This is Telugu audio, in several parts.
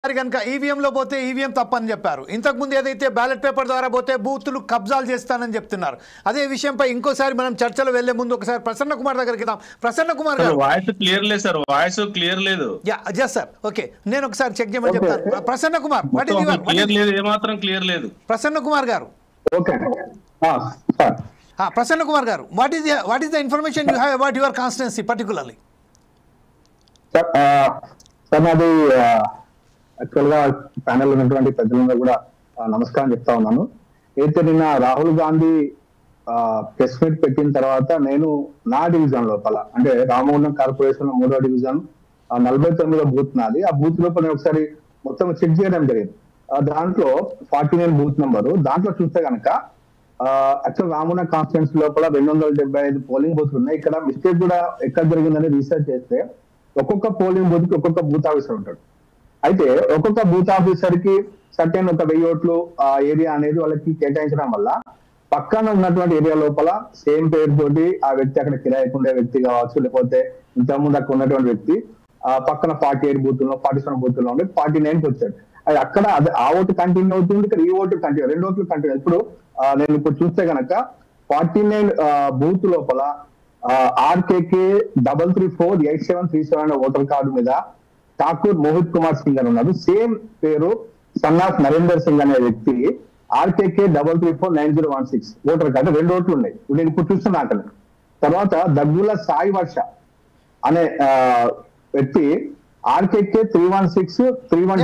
కనుక ఈవీఎంలో పోతే ఈవీఎం తప్పని చెప్పారు. ఇంతకుముందు ఏదైతే బ్యాలెట్ పేపర్ ద్వారా పోతే బూతులు కబ్జాలు చేస్తానని చెప్తున్నారు. అదే విషయంపై ఇంకోసారి మనం చర్చలు వెళ్లే ముందు ఒకసారి ప్రసన్న కుమార్ దగ్గరికి వెళ్దాం. ప్రసన్న కుమార్ గారు, వాయిస్ క్లియర్ లేదు సార్, వాయిస్ క్లియర్ లేదు. జస్ట్ సార్, ఓకే, నేను ఒకసారి చెక్ చేయమని చెప్తాను. ప్రసన్న కుమార్, ఏమాత్రం క్లియర్ లేదు. ప్రసన్న కుమార్ గారు, ఓకే ప్రసన్న కుమార్ గారు, what is the information you have about your constituency particularly? Sir నాది యాక్చువల్ గా ప్యానెల్ ఉన్నటువంటి పెద్దలందరూ కూడా నమస్కారం చెప్తా ఉన్నాను. అయితే నిన్న రాహుల్ గాంధీ ప్రెస్ మీట్ పెట్టిన తర్వాత నేను నా డివిజన్ లోపల, అంటే రామగుండం కార్పొరేషన్ 3వ డివిజన్ 49వ బూత్ నాది. ఆ బూత్ లోపల నేను ఒకసారి మొత్తం చెక్ చేయడం జరిగింది. దాంట్లో 49 బూత్ నెంబరు. దాంట్లో చూస్తే కనుక యాక్చువల్ రామగుండం కాన్స్టిట్యుయెన్సీ లోపల 275 పోలింగ్ బూత్లు ఉన్నాయి. ఇక్కడ మిస్టేక్ కూడా ఎక్కడ జరిగిందని రీసెర్చ్ చేస్తే ఒక్కొక్క పోలింగ్ బూత్ కి ఒక్కొక్క బూత్ ఆఫీసర్ ఉంటాడు. అయితే ఒక్కొక్క బూత్ ఆఫీసర్ కి సర్టెన్ ఒక 1000 ఓట్లు ఆ ఏరియా అనేది వాళ్ళకి కేటాయించడం వల్ల పక్కన ఉన్నటువంటి ఏరియా లోపల సేమ్ పేరు తోటి ఆ వ్యక్తి అక్కడ కిరాయికి ఉండే వ్యక్తి కావచ్చు, లేకపోతే ఇంతకుముందు అక్కడ ఉన్నటువంటి వ్యక్తి పక్కన 48 బూతుల్లో 47 బూతుల్లో ఉండి 49కి వచ్చాడు. అది అక్కడ ఆ ఓటు కంటిన్యూ అవుతుంది, ఇక్కడ ఈ ఓటు కంటిన్యూ, 2 ఓట్లు కంటిన్యూ. ఇప్పుడు నేను ఇప్పుడు చూస్తే కనుక 49 బూత్ లోపల ఆర్కేకే 3348737 అనే ఓటర్ కార్డు మీద ఠాకూర్ మోహిత్ కుమార్ సింగ్ అని ఉన్నారు. సేమ్ పేరు సన్ ఆఫ్ నరేందర్ సింగ్ అనే వ్యక్తి ఆర్కేకే 3349016 ఓటర్ కార్డు 2 ఓట్లు ఉన్నాయి. నేను ఇప్పుడు చూస్తున్నా అక్కడ. తర్వాత దగ్గుల సాయి వర్ష అనే వ్యక్తి ఆర్కేకే 31631.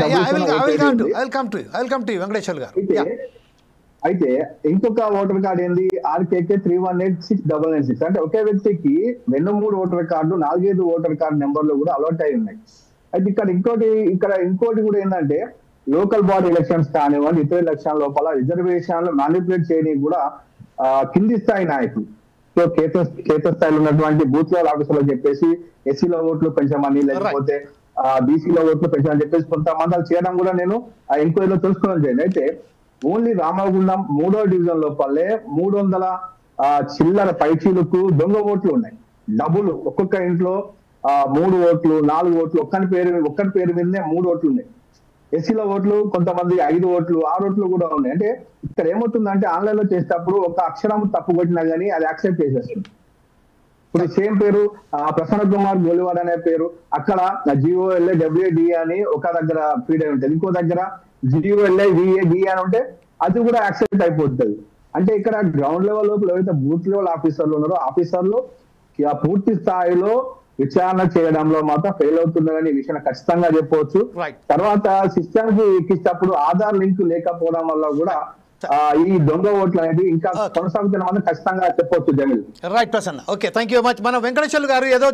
అయితే ఇంకొక ఓటర్ కార్డు ఏంది ఆర్కేకే 3186996. అంటే ఒకే వ్యక్తికి 2-3 ఓటర్ కార్డు 4-5 ఓటర్ కార్డు నెంబర్లు కూడా అలర్ట్ అయి ఉన్నాయి. అయితే ఇక్కడ ఇంకోటి కూడా ఏంటంటే లోకల్ బాడీ ఎలక్షన్స్ కానివ్వండి, ఇతర ఎలక్షన్ లోపల రిజర్వేషన్లు మ్యానిపులేట్ చేయడానికి కూడా కింది స్థాయి నాయకులు, సో కేంద్ర స్థాయిలో ఉన్నటువంటి బూత్ లెవెల్ ఆఫీసర్లు చెప్పేసి ఎస్సీలో ఓట్లు పెంచమని, లేకపోతే బీసీలో ఓట్లు పెంచమని చెప్పేసి కొంతమంది అది చేయడం కూడా నేను ఆ ఎంక్వైరీలో తెలుసుకోవడం జరిగింది. అయితే ఓన్లీ రామగుండం 3వ డివిజన్ లోపలే 300 చిల్లర పైచీలకు దొంగ ఓట్లు ఉన్నాయి. డబ్బులు ఒక్కొక్క ఇంట్లో 3 ఓట్లు 4 ఓట్లు ఒక్కరి పేరు మీదనే 3 ఓట్లు ఉన్నాయి. ఎస్సీలో ఓట్లు కొంతమంది 5 ఓట్లు 6 ఓట్లు కూడా ఉన్నాయి. అంటే ఇక్కడ ఏమవుతుందంటే ఆన్లైన్ లో చేసేటప్పుడు ఒక అక్షరం తప్పు కొట్టినా గానీ అది యాక్సెప్ట్ చేసేస్తుంది. ఇప్పుడు సేమ్ పేరు ప్రసన్న కుమార్ గోలివాడ్ అనే పేరు అక్కడ GOLAWD అని ఒక దగ్గర ఫీడ్ అయి ఉంటుంది, ఇంకో దగ్గర GOLAVAD అని ఉంటే అది కూడా యాక్సెప్ట్ అయిపోతుంది. అంటే ఇక్కడ గ్రౌండ్ లెవెల్ లోపల ఎవరైతే బూత్ లెవెల్ ఆఫీసర్లు ఉన్నారో ఆఫీసర్లు పూర్తి స్థాయిలో విచారణ చేయడంలో మాత్రం ఫెయిల్ అవుతుందని ఈ విషయం ఖచ్చితంగా చెప్పవచ్చు. తర్వాత సిస్టమ్ కి ఎక్కించేటప్పుడు ఆధార్ లింక్ లేకపోవడం వల్ల కూడా ఈ దొంగ ఓట్లు అనేది ఇంకా కొనసాగుతున్న మాత్రం ఖచ్చితంగా చెప్పవచ్చు. Jameel, right Prasanna, okay, thank you very much. మన వెంకటేశ్వర్లు గారు ఏదో